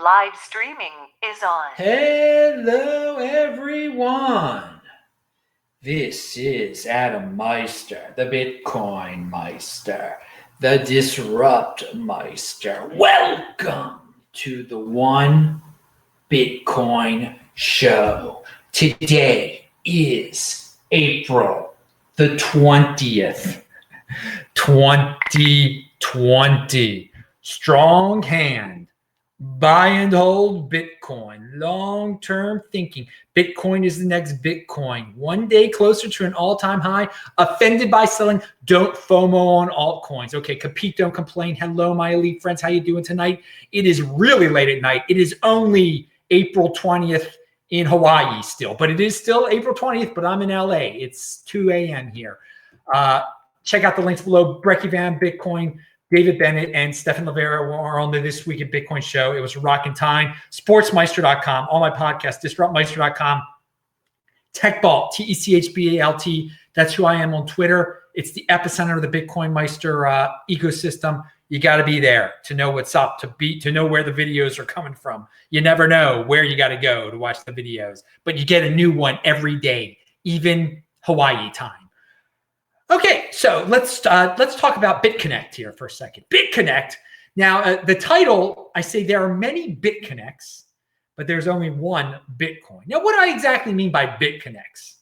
Live streaming is on. Hello, everyone. This is Adam Meister, the Bitcoin Meister, the Disrupt Meister. Welcome to the One Bitcoin Show. Today is April the 20th, 2020. Strong hand. Buy and hold Bitcoin, long-term thinking. Bitcoin is the next Bitcoin. One day closer to an all-time high. Offended by selling. Don't FOMO on altcoins. Okay, compete, don't complain. Hello, my elite friends. How you doing tonight? It is really late at night. It is only April 20th in Hawaii still, but it is still April 20th, but I'm in LA. It's 2 a.m. here. Check out the links below. Brecky Van, Bitcoin, David Bennett, and Stefan Livera are on the This Week at Bitcoin show. It was a rocking time. Sportsmeister.com, all my podcasts, disruptmeister.com, TechBalt, TechBalt. That's who I am on Twitter. It's the epicenter of the Bitcoin Meister ecosystem. You got to be there to know what's up, to know where the videos are coming from. You never know where you got to go to watch the videos, but you get a new one every day, even Hawaii time. Okay, so let's talk about Bitconnect here for a second. Bitconnect. Now, the title, I say there are many Bitconnects, but there's only one Bitcoin. Now, what do I exactly mean by Bitconnects?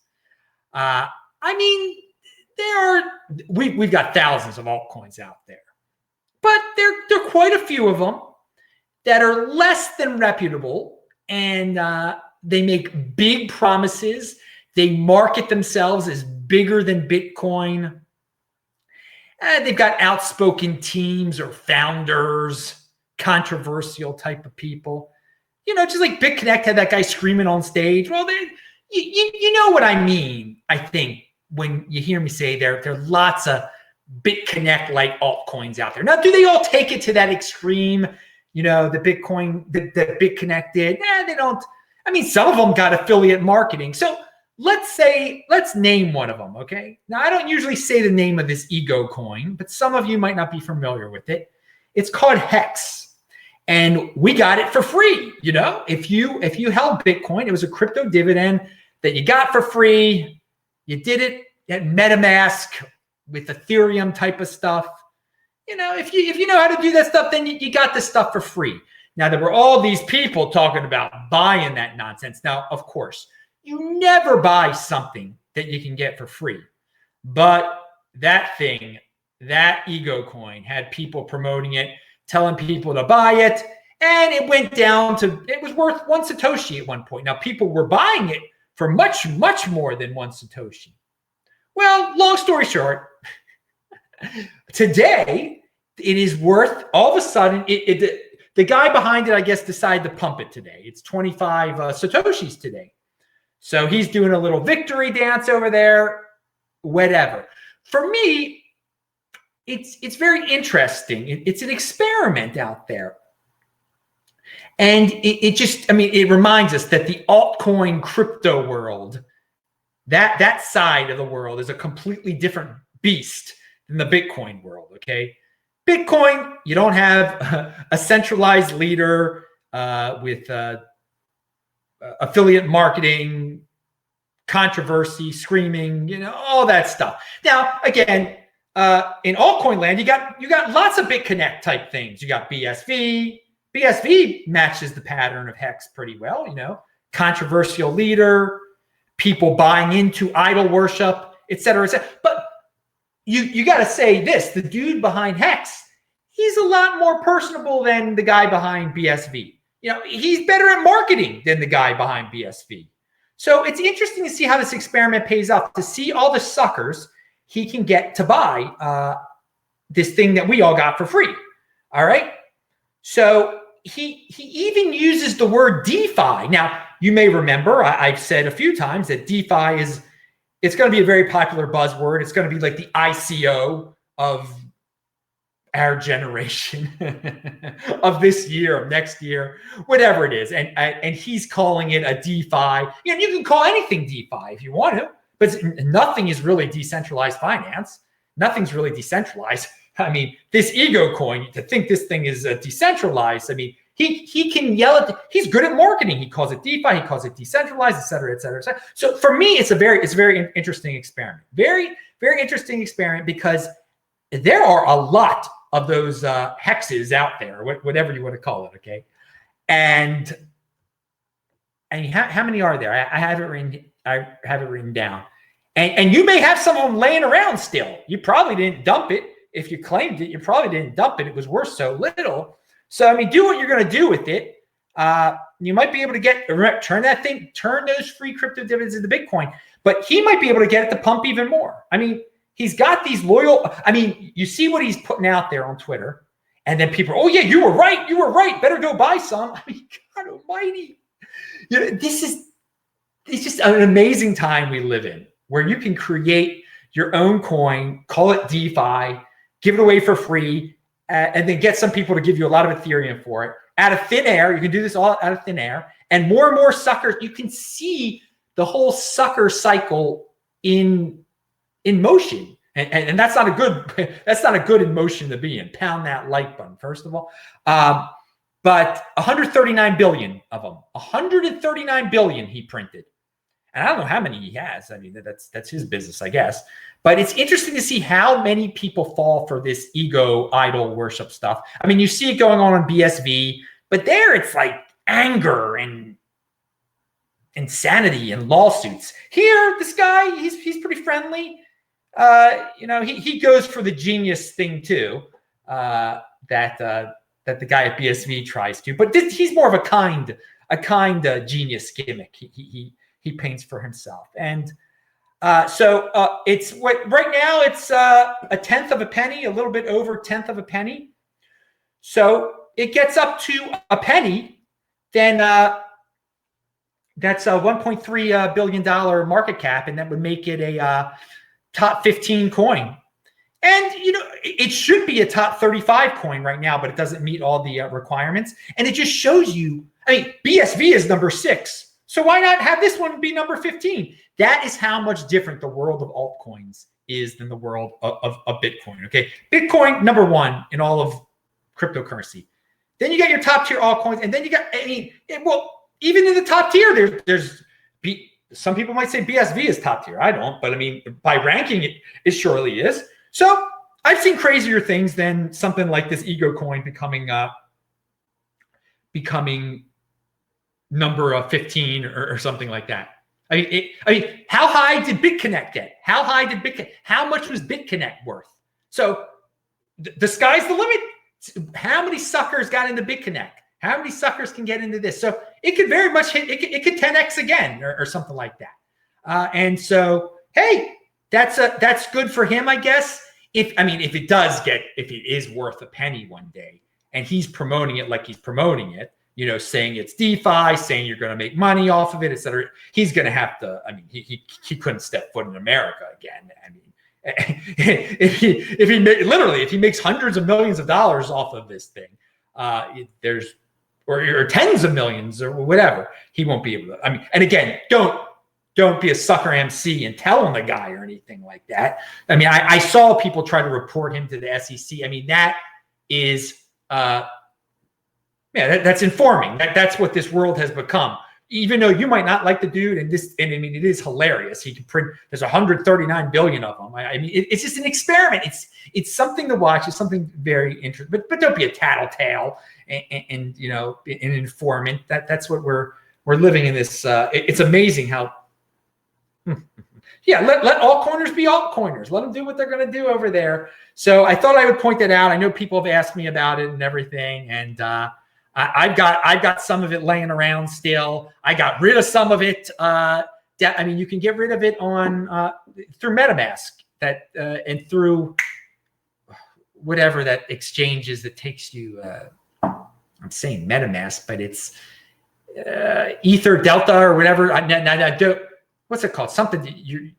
I mean, we've got thousands of altcoins out there, but there are quite a few of them that are less than reputable, and they make big promises. They market themselves as bigger than Bitcoin. They've got outspoken teams or founders, controversial type of people. You know, just like Bitconnect had that guy screaming on stage. Well, you know what I mean, I think, when you hear me say there are lots of Bitconnect-like altcoins out there. Now, do they all take it to that extreme? You know, the Bitconnect did? They don't. I mean, some of them got affiliate marketing. So let's name one of them, okay? Now, I don't usually say the name of this ego coin, but some of you might not be familiar with it. It's called Hex, and we got it for free. You know, if you held Bitcoin, it was a crypto-dividend that you got for free. You did it at MetaMask with Ethereum type of stuff. You know, if you know how to do that stuff, then you got this stuff for free. Now, there were all these people talking about buying that nonsense. Now, of course, you never buy something that you can get for free. But that thing, that ego coin, had people promoting it, telling people to buy it, and it went down to, it was worth 1 Satoshi at one point. Now, people were buying it for much, much more than 1 Satoshi. Well, long story short, today, it is worth, all of a sudden, the guy behind it, I guess, decided to pump it today. It's 25 Satoshis today. So he's doing a little victory dance over there, whatever. For me, it's very interesting. It's an experiment out there. And it reminds us that the altcoin crypto world, that side of the world is a completely different beast than the Bitcoin world, okay? Bitcoin, you don't have a centralized leader with affiliate marketing, controversy, screaming, you know, all that stuff. Now, again, in altcoin land, you got lots of Bitconnect type things. You got BSV. BSV matches the pattern of Hex pretty well, you know, controversial leader, people buying into idol worship, et cetera, et cetera. But you got to say this, the dude behind Hex, he's a lot more personable than the guy behind BSV. You know, he's better at marketing than the guy behind BSV. So it's interesting to see how this experiment pays off, to see all the suckers he can get to buy this thing that we all got for free. All right. So he even uses the word DeFi. Now, you may remember I've said a few times that DeFi it's going to be a very popular buzzword. It's going to be like the ICO of our generation, of this year, of next year, whatever it is. And he's calling it a DeFi. You know, you can call anything DeFi if you want to, but nothing is really decentralized finance. Nothing's really decentralized. I mean, this ego coin, to think this thing is decentralized, I mean, he can yell at. He's good at marketing. He calls it DeFi. He calls it decentralized, et cetera, et cetera, et cetera. So for me, it's a very interesting experiment. Very interesting experiment because there are a lot of those hexes out there, whatever you want to call it. Okay, and how many are there? I have it written down. And you may have some of them laying around still. You probably didn't dump it. If you claimed it, you probably didn't dump it. It was worth so little. So, I mean, do what you're going to do with it. You might be able to turn those free crypto dividends into Bitcoin, but he might be able to get it to pump even more. I mean, he's got these you see what he's putting out there on Twitter, and then people, oh yeah, you were right. Better go buy some. I mean, God almighty. This is just an amazing time we live in where you can create your own coin, call it DeFi, give it away for free, and then get some people to give you a lot of Ethereum for it. Out of thin air, you can do this all out of thin air. And more suckers, you can see the whole sucker cycle in motion. And that's not a good emotion to be in. Pound that like button, first of all. But 139 billion of them, 139 billion he printed. And I don't know how many he has. I mean, that's his business, I guess. But it's interesting to see how many people fall for this ego idol worship stuff. I mean, you see it going on BSV, but there it's like anger and insanity and lawsuits. Here, this guy, he's pretty friendly. He goes for the genius thing too. That the guy at BSV tries to, but he's more of a kind genius gimmick. He paints for himself, and so it's what right now it's a tenth of a penny, a little bit over tenth of a penny. So it gets up to a penny, then that's a $1.3 billion market cap, and that would make it a top 15 coin. And, it should be a top 35 coin right now, but it doesn't meet all the requirements. And it just shows you, BSV is number 6. So why not have this one be number 15? That is how much different the world of altcoins is than the world of Bitcoin, okay? Bitcoin, number 1 in all of cryptocurrency. Then you got your top tier altcoins, and then you got, even in the top tier, there's some people might say BSV is top tier. I don't, but by ranking it surely is. So I've seen crazier things than something like this ego coin becoming number 15 or something like that. How high did Bitconnect get? How much was Bitconnect worth? So the sky's the limit. How many suckers got into Bitconnect? How many suckers can get into this? So it could very much hit. It could 10x again or something like that. And so, hey, that's good for him, I guess. If it is worth a penny one day, and he's promoting it like he's promoting it, saying it's DeFi, saying you're going to make money off of it, et cetera, he's going to have to. He couldn't step foot in America again. if he makes hundreds of millions of dollars off of this thing, or tens of millions or whatever, he won't be able to. And again, don't be a sucker MC and tell him the guy or anything like that. I saw people try to report him to the SEC. That is, that's informing. That's what this world has become. Even though you might not like the dude, it is hilarious. He can print. There's 139 billion of them. It's just an experiment. It's something to watch. It's something very interesting. But don't be a tattletale and an informant. That's what we're living in this. It's amazing how. Yeah, let altcoiners be altcoiners. Let them do what they're going to do over there. So I thought I would point that out. I know people have asked me about it and everything, and I've got some of it laying around still. I got rid of some of it. You can get rid of it on through MetaMask and through whatever that exchange is that takes you. I'm saying MetaMask, but it's Ether Delta or whatever. What's it called? Something that you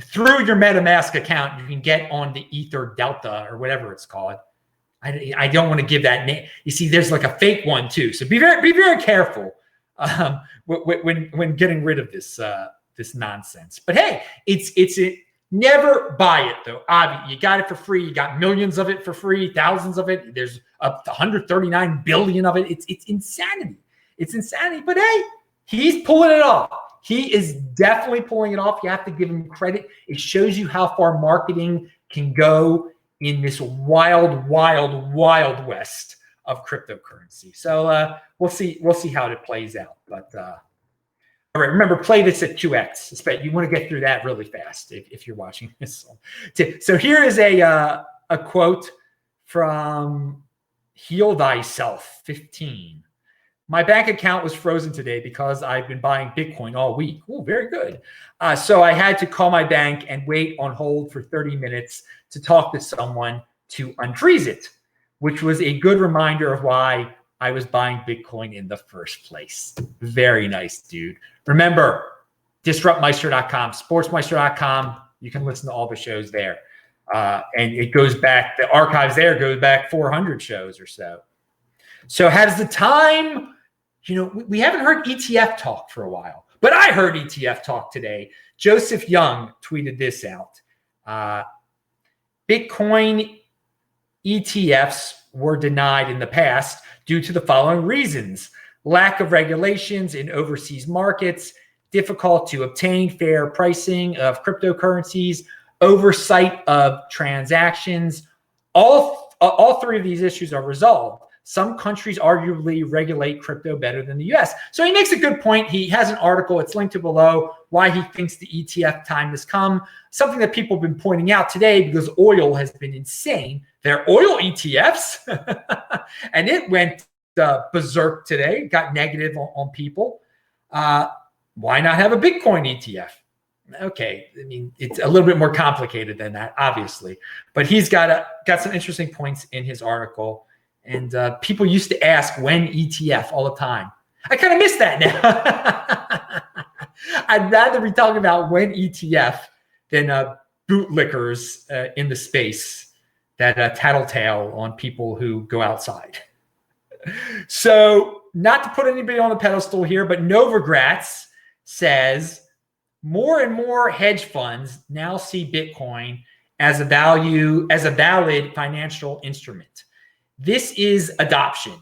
through your MetaMask account, you can get on the Ether Delta or whatever it's called. I don't want to give that name. You see, there's like a fake one too. So be very careful when getting rid of this nonsense. But hey, never buy it though. You got it for free. You got millions of it for free, thousands of it. There's 139 billion of it. It's insanity. It's insanity. But hey, he's pulling it off. He is definitely pulling it off. You have to give him credit. It shows you how far marketing can go in this wild, wild, wild west of cryptocurrency. So we'll see how it plays out. But all right, remember, play this at 2x. You want to get through that really fast if you're watching this. So here is a quote from Heal Thyself 15. My bank account was frozen today because I've been buying Bitcoin all week. Oh, very good. So I had to call my bank and wait on hold for 30 minutes to talk to someone to unfreeze it, which was a good reminder of why I was buying Bitcoin in the first place. Very nice, dude. Remember, disruptmeister.com, sportsmeister.com. You can listen to all the shows there. And it goes back, the archives there goes back 400 shows or so. So has the time, we haven't heard ETF talk for a while, but I heard ETF talk today. Joseph Young tweeted this out. Bitcoin ETFs were denied in the past due to the following reasons: lack of regulations in overseas markets, difficult to obtain fair pricing of cryptocurrencies, oversight of transactions. All three of these issues are resolved. Some countries arguably regulate crypto better than the US. So he makes a good point. He has an article, it's linked to below, why he thinks the ETF time has come. Something that people have been pointing out today, because oil has been insane. They're oil ETFs, and it went berserk today, got negative on people. Why not have a Bitcoin ETF? Okay, I mean, it's a little bit more complicated than that, obviously. But he's got some interesting points in his article. And people used to ask when ETF all the time. I kind of miss that now. I'd rather be talking about when ETF than bootlickers in the space that tattletale on people who go outside. So not to put anybody on the pedestal here, but Novogratz says more and more hedge funds now see Bitcoin as a valid financial instrument. This is adoption,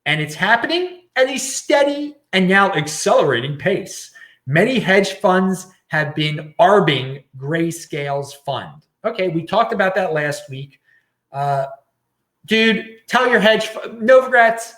and it's happening at a steady and now accelerating pace. Many hedge funds have been arbing Grayscale's fund. Okay, we talked about that last week. Dude, tell your hedge fund, Novogratz.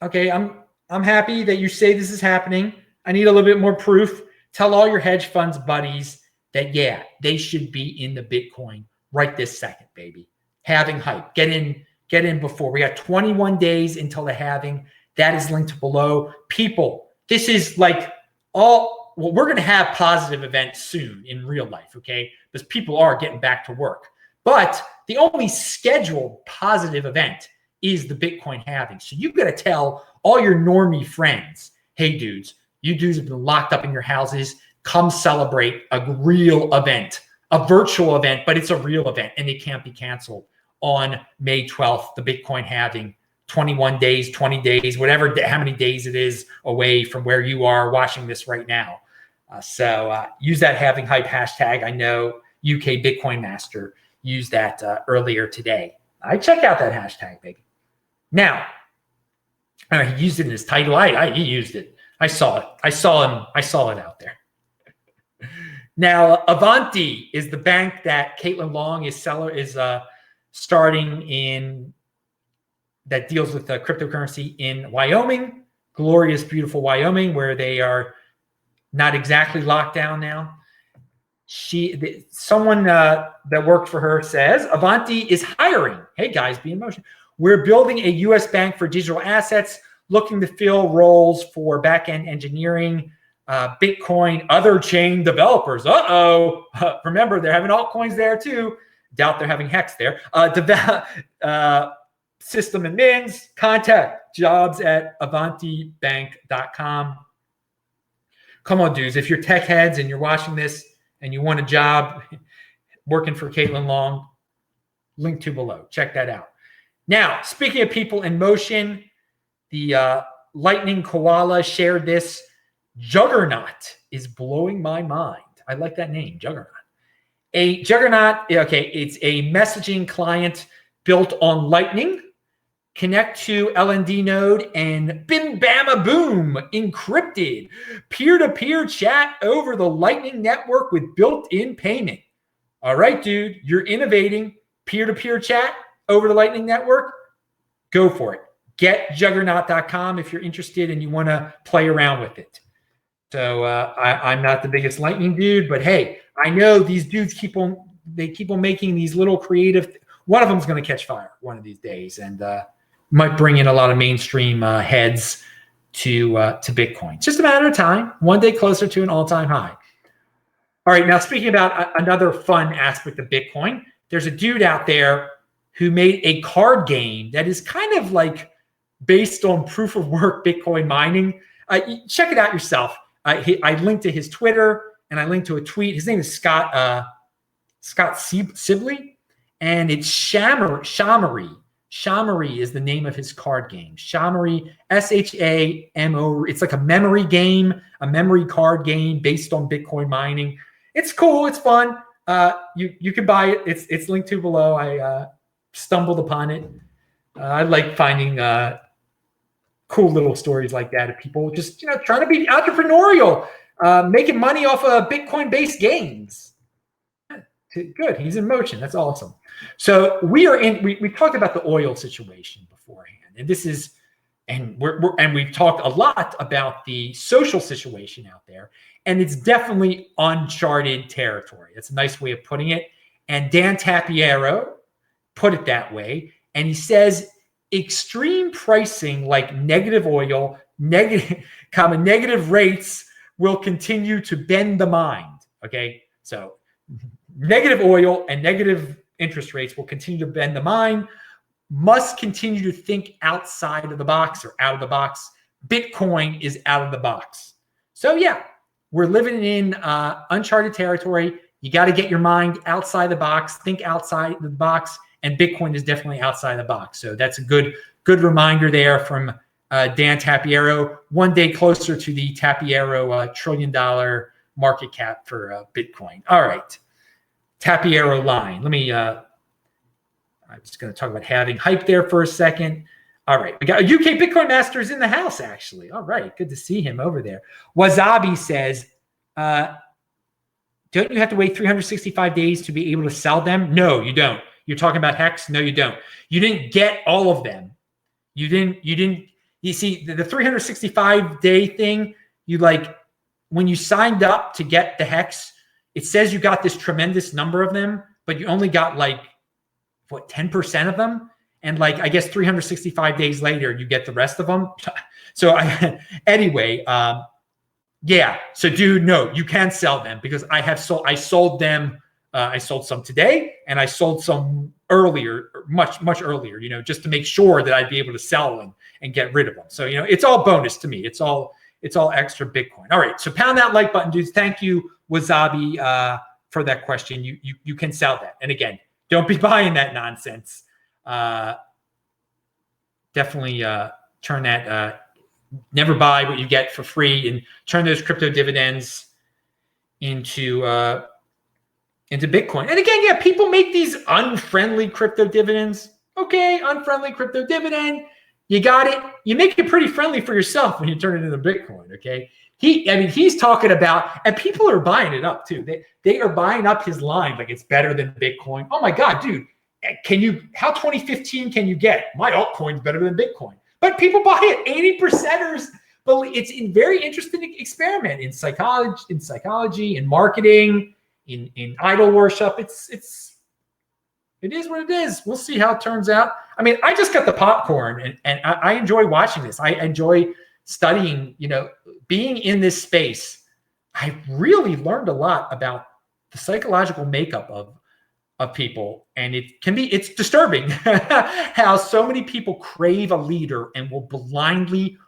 Okay, I'm happy that you say this is happening. I need a little bit more proof. Tell all your hedge funds buddies that, yeah, they should be in the Bitcoin right this second, baby. Halving hype. Get in before. We got 21 days until the halving. That is linked below. People, this is like we're going to have positive events soon in real life, okay? Because people are getting back to work. But the only scheduled positive event is the Bitcoin halving. So you've got to tell all your normie friends, hey, dudes, you dudes have been locked up in your houses. Come celebrate a real event, a virtual event, but it's a real event, and it can't be canceled. On May 12th, the Bitcoin halving, 21 days, 20 days, whatever, how many days it is away from where you are watching this right now. So use that halving hype hashtag. I know UK Bitcoin Master used that earlier today. I check out that hashtag, baby. Now, he used it in his title. He used it. I saw it. I saw it out there. Now, Avanti is the bank that Caitlin Long is starting in, that deals with cryptocurrency in Wyoming, glorious, beautiful Wyoming, where they are not exactly locked down now. Someone that worked for her says, Avanti is hiring. Hey guys, be in motion. We're building a U.S. bank for digital assets, looking to fill roles for back-end engineering, Bitcoin, other chain developers. Remember, they're having altcoins there too. Doubt they're having Hex there. System admins, contact jobs at avantibank.com. Come on, dudes. If you're tech heads and you're watching this and you want a job working for Caitlin Long, link to below. Check that out. Now, speaking of people in motion, the Lightning Koala shared this. Juggernaut is blowing my mind. I like that name, Juggernaut. A Juggernaut, okay, it's a messaging client built on Lightning Connect to LND node and bim bama boom, encrypted peer-to-peer chat over the Lightning Network with built-in payment. All right, dude, you're innovating peer-to-peer chat over the Lightning Network. Go for it. GetJuggernaut.com if you're interested and you want to play around with it. So I'm not the biggest Lightning dude, but hey, I know these dudes keep on making these little creative. One of them's going to catch fire one of these days, and might bring in a lot of mainstream heads to Bitcoin. It's just a matter of time. One day closer to an all-time high. All right, now speaking about another fun aspect of Bitcoin, there's a dude out there who made a card game that is kind of like based on proof of work Bitcoin mining. Check it out yourself. I linked to his Twitter and I linked to a tweet. His name is Scott Sibley, and it's Shamory. Shamory is the name of his card game. Shamory, Shamo. It's like a memory game, a memory card game based on Bitcoin mining. It's cool. It's fun. You can buy it. It's linked to below. I stumbled upon it. I like finding cool little stories like that of people just trying to be entrepreneurial, making money off of Bitcoin-based games. Good. He's in motion. That's awesome. So we talked about the oil situation beforehand, and this is, and we've talked a lot about the social situation out there, and it's definitely uncharted territory. That's a nice way of putting it. And Dan Tapiero put it that way, and he says extreme pricing like negative oil, negative rates will continue to bend the mind. Okay, so negative oil and negative interest rates will continue to bend the mind. Must continue to think outside of the box or out of the box. Bitcoin is out of the box. So yeah, we're living in uncharted territory. You got to get your mind outside the box, think outside the box, and Bitcoin is definitely outside the box. So that's a good reminder there from Dan Tapiero. One day closer to the Tapiero $1 trillion market cap for Bitcoin. All right. Tapiero line. Let me, I'm just going to talk about having hype there for a second. All right. We got a UK Bitcoin Masters in the house, actually. All right. Good to see him over there. Wasabi says, don't you have to wait 365 days to be able to sell them? No, you don't. You're talking about Hex? No, you don't. You didn't get all of them. You see, the 365 day thing, when you signed up to get the Hex, it says you got this tremendous number of them, but you only got 10% of them. And I guess 365 days later, you get the rest of them. So anyway, yeah. So dude, no, you can sell them because I sold them. I sold some today and I sold some earlier, much earlier, just to make sure that I'd be able to sell them and get rid of them. So, it's all bonus to me. It's all extra Bitcoin. All right. So pound that like button, dudes. Thank you, Wasabi, for that question. You can sell that. And again, don't be buying that nonsense. Definitely turn that, never buy what you get for free and turn those crypto dividends into Bitcoin. And again, yeah, people make these unfriendly crypto dividends. Okay, unfriendly crypto dividend. You got it. You make it pretty friendly for yourself when you turn it into Bitcoin, okay? He's talking about, and people are buying it up too. They are buying up his line like it's better than Bitcoin. Oh my God, dude. How 2015 can you get? My altcoin's better than Bitcoin. But people buy it, 80%ers. But it's a very interesting experiment in psychology, in marketing, in idol worship. It is what it is. We'll see how it turns out. I mean, I just got the popcorn and I enjoy watching this. I enjoy studying, being in this space. I really learned a lot about the psychological makeup of people. And it's disturbing how so many people crave a leader and will blindly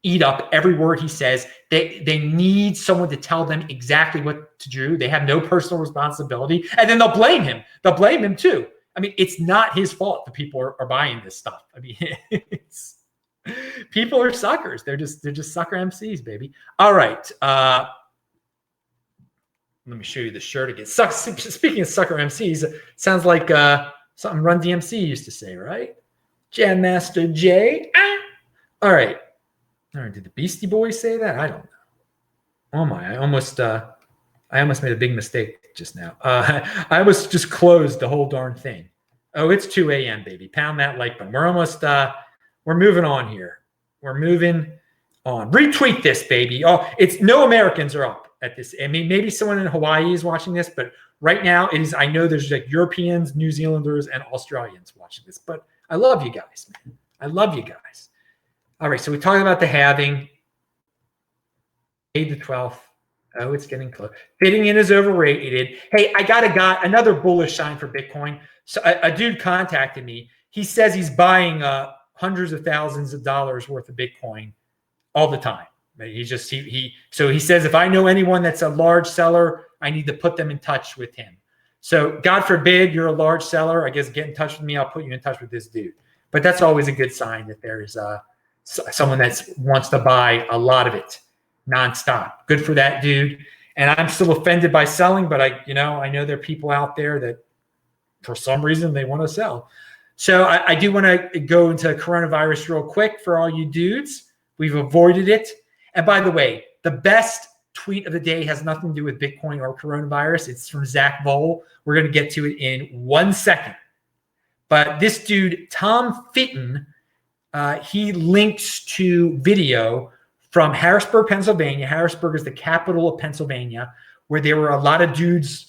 eat up every word he says. They need someone to tell them exactly what to do. They have no personal responsibility. And then they'll blame him. They'll blame him too. I mean, it's not his fault that people are buying this stuff. I mean, people are suckers. They're just sucker MCs, baby. All right. Let me show you the shirt again. Speaking of sucker MCs, sounds like something Run DMC used to say, right? Jam Master Jay. All right. Did the Beastie Boys say that? I don't know. Oh my! I almost made a big mistake just now. I almost just closed the whole darn thing. Oh, it's 2 a.m., baby. Pound that like button. We're almost we're moving on here. We're moving on. Retweet this, baby. Oh, it's no Americans are up at this. I mean, maybe someone in Hawaii is watching this, but right now it is. I know there's like Europeans, New Zealanders, and Australians watching this. But I love you guys, man. I love you guys. All right, so we talked about the halving. May the 12th. Oh, it's getting close. Fitting in is overrated. Hey, I got another bullish sign for Bitcoin. So a dude contacted me. He says he's buying hundreds of thousands of dollars worth of Bitcoin all the time. So he says if I know anyone that's a large seller, I need to put them in touch with him. So God forbid you're a large seller. I guess get in touch with me. I'll put you in touch with this dude. But that's always a good sign that there's someone that wants to buy a lot of it nonstop. Good for that dude. And I'm still offended by selling, but I know there are people out there that for some reason they want to sell. So I do want to go into coronavirus real quick for all you dudes. We've avoided it. And by the way, the best tweet of the day has nothing to do with Bitcoin or coronavirus. It's from Zach Vole. We're going to get to it in 1 second. But this dude, Tom Fitton, he links to video from Harrisburg, Pennsylvania. Harrisburg is the capital of Pennsylvania, where there were a lot of dudes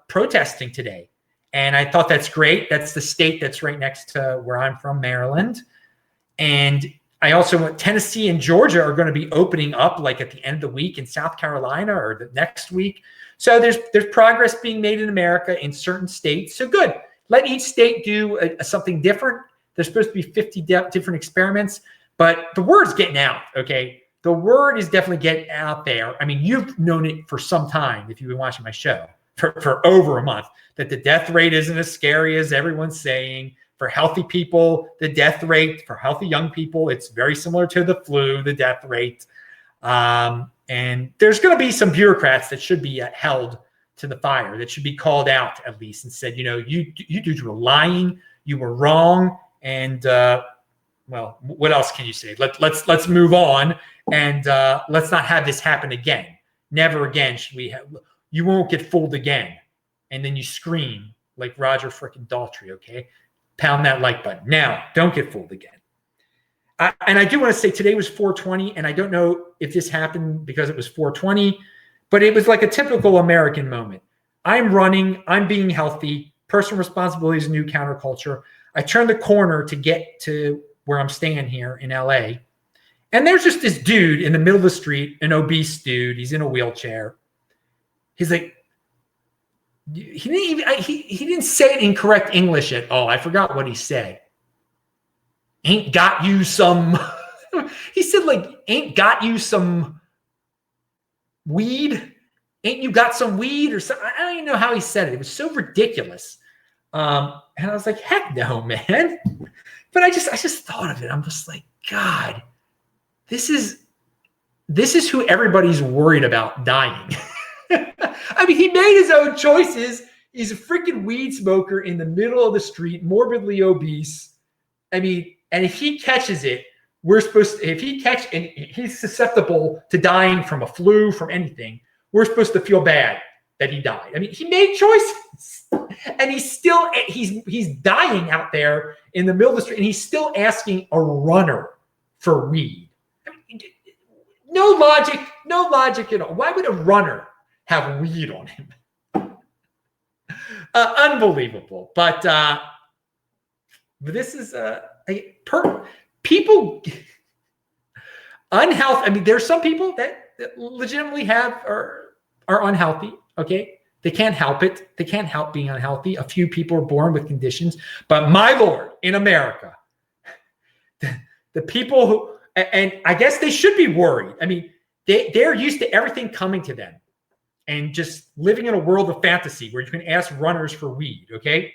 protesting today. And I thought that's great. That's the state that's right next to where I'm from, Maryland. And I also went Tennessee and Georgia are going to be opening up like at the end of the week, in South Carolina or the next week. So there's progress being made in America in certain states. So good. Let each state do something different. There's supposed to be 50 different experiments, but the word's getting out, okay? The word is definitely getting out there. I mean, you've known it for some time if you've been watching my show for over a month, that the death rate isn't as scary as everyone's saying. For healthy people, the death rate, for healthy young people, it's very similar to the flu, the death rate. And there's going to be some bureaucrats that should be held to the fire, that should be called out at least and said, you dudes were lying, you were wrong. And well, what else can you say? Let's move on, and let's not have this happen again. Never again should we have. You won't get fooled again. And then you scream like Roger frickin' Daltrey, okay? Pound that like button. Now, don't get fooled again. And I do want to say today was 420, and I don't know if this happened because it was 420, but it was like a typical American moment. I'm running. I'm being healthy. Personal responsibility is a new counterculture. I turn the corner to get to where I'm staying here in LA. And there's just this dude in the middle of the street, an obese dude. He's in a wheelchair. He's like, he didn't say it in correct English at all. I forgot what he said. Ain't got you some, he said like, ain't got you some weed? Ain't you got some weed or something? I don't even know how he said it. It was so ridiculous. And I was like, heck no, man. But I just thought of it. I'm just like, God, this is who everybody's worried about dying. I mean, he made his own choices. He's a freaking weed smoker in the middle of the street, morbidly obese. I mean, and if he catches it, and he's susceptible to dying from a flu, from anything, we're supposed to feel bad that he died. I mean, he made choices, and he's dying out there in the middle of the street, and he's still asking a runner for weed. I mean, no logic at all. Why would a runner have weed on him? Unbelievable. But this is people unhealthy. I mean, there's some people that legitimately are unhealthy. Okay, they can't help it. They can't help being unhealthy. A few people are born with conditions, but my Lord, in America, the people who, and I guess they should be worried. I mean, they're used to everything coming to them and just living in a world of fantasy where you can ask runners for weed. Okay,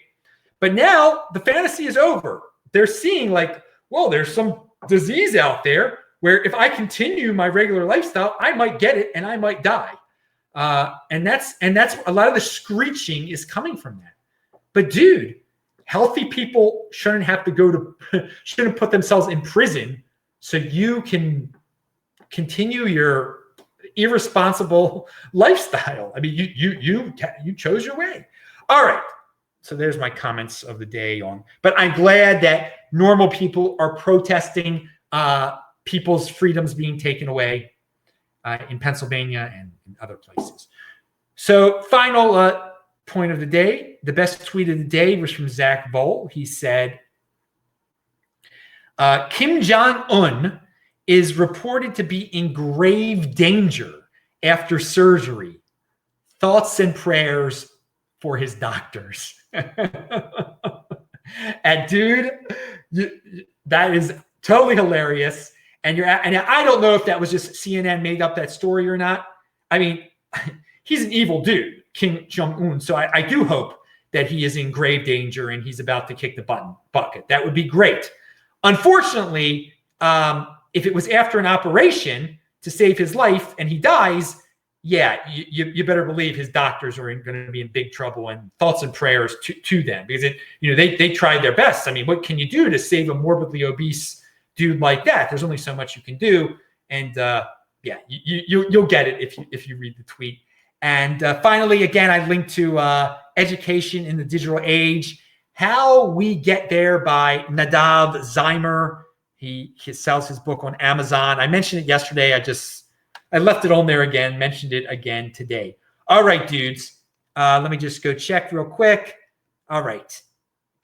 but now the fantasy is over. They're seeing like, whoa, there's some disease out there where if I continue my regular lifestyle, I might get it and I might die. And that's a lot of the screeching is coming from that. But dude, healthy people shouldn't have to shouldn't put themselves in prison so you can continue your irresponsible lifestyle. I mean, you chose your way. All right. So there's my comments of the day on. But I'm glad that normal people are protesting people's freedoms being taken away in Pennsylvania and in other places. So final point of the day, the best tweet of the day was from Zach Vole. He said, Kim Jong-un is reported to be in grave danger after surgery. Thoughts and prayers for his doctors. And dude, that is totally hilarious. And I don't know if that was just CNN made up that story or not. I mean, he's an evil dude, Kim Jong-un. So I do hope that he is in grave danger and he's about to kick the bucket. That would be great. Unfortunately, if it was after an operation to save his life and he dies, yeah, you better believe his doctors are going to be in big trouble, and thoughts and prayers to them, because they tried their best. I mean, what can you do to save a morbidly obese dude like that? There's only so much you can do, and yeah, you'll get it if you read the tweet. And finally, again, I linked to Education in the Digital Age: How We Get There by Nadav Zimer. He sells his book on Amazon. I mentioned it yesterday. I left it on there again, mentioned it again today. All right, dudes. Let me just go check real quick. All right.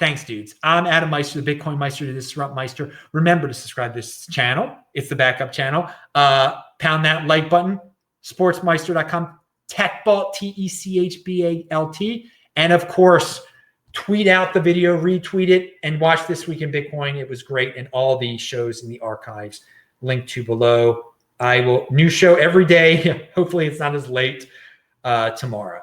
Thanks, dudes. I'm Adam Meister, the Bitcoin Meister, the Disrupt Meister. Remember to subscribe to this channel. It's the backup channel. Pound that like button. Sportsmeister.com. Techbalt, TECHBALT. And of course, tweet out the video, retweet it, and watch This Week in Bitcoin. It was great. And all the shows in the archives linked to below. New show every day. Hopefully it's not as late tomorrow.